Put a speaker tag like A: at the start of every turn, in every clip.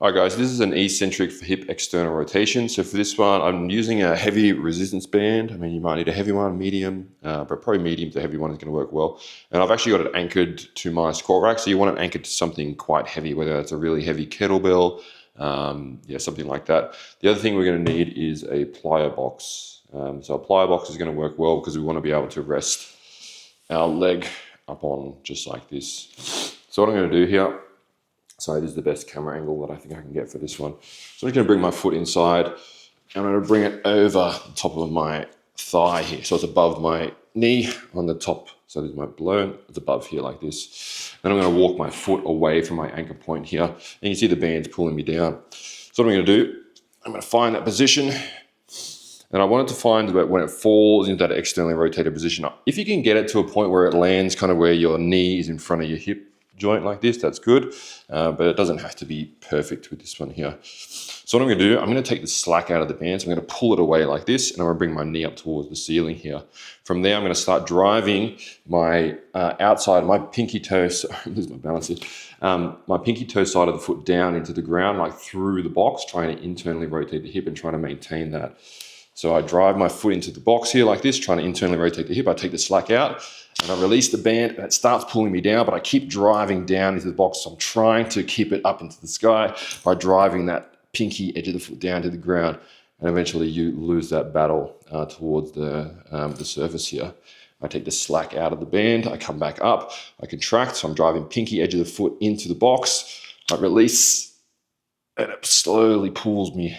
A: All right, guys, this is an eccentric for hip external rotation. So for this one, I'm using a heavy resistance band. I mean, you might need a heavy one, medium, but probably medium to heavy one is going to work well. And I've actually got it anchored to my squat rack. So you want it anchored to something quite heavy, whether it's a really heavy kettlebell, something like that. The other thing we're going to need is a plyo box. So a plyo box is going to work well because we want to be able to rest our leg up on just like this. So what I'm going to do here, sorry, this is the best camera angle that I think I can get for this one. So I'm just going to bring my foot inside and I'm going to bring it over the top of my thigh here. So it's above my knee on the top. So there's my below, it's above here like this. Then I'm going to walk my foot away from my anchor point here. And you can see the band's pulling me down. So what I'm going to do, I'm going to find that position. And I want it to find that when it falls into that externally rotated position, if you can get it to a point where it lands kind of where your knee is in front of your hip joint like this, that's good, but it doesn't have to be perfect with this one here. So what I'm going to do, I'm going to take the slack out of the band, so I'm going to pull it away like this, and I'm going to bring my knee up towards the ceiling here. From there, I'm going to start driving my outside, my pinky toe, sorry, lose my balance here, my pinky toe side of the foot down into the ground, like through the box, trying to internally rotate the hip and trying to maintain that. So I drive my foot into the box here like this, trying to internally rotate the hip. I take the slack out and I release the band and it starts pulling me down, but I keep driving down into the box. So I'm trying to keep it up into the sky by driving that pinky edge of the foot down to the ground. And eventually you lose that battle towards the surface here. I take the slack out of the band, I come back up, I contract, so I'm driving pinky edge of the foot into the box, I release, and it slowly pulls me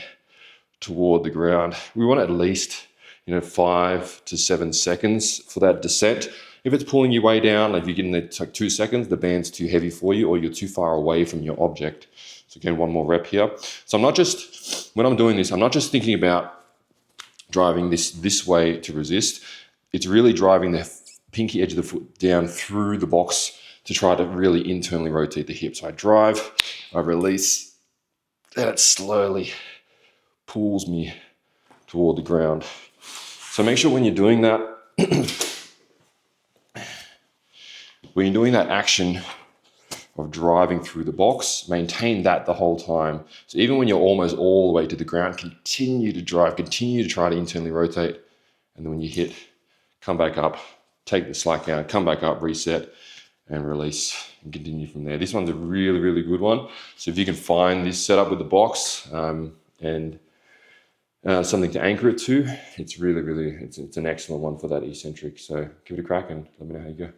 A: toward the ground. We want at least 5 to 7 seconds for that descent. If it's pulling you way down, if you're getting it like 2 seconds, the band's too heavy for you or you're too far away from your object. So again, one more rep here. So when I'm doing this, I'm not just thinking about driving this way to resist. It's really driving the pinky edge of the foot down through the box to try to really internally rotate the hip. So I drive, I release, and it slowly pulls me toward the ground. So make sure when you're doing that, action of driving through the box, maintain that the whole time. So even when you're almost all the way to the ground, continue to drive, continue to try to internally rotate. And then when you hit, come back up, take the slack out, come back up, reset, and release, and continue from there. This one's a really, really good one. So if you can find this setup with the box and something to anchor it to, it's really, really, it's an excellent one for that eccentric. So give it a crack and let me know how you go.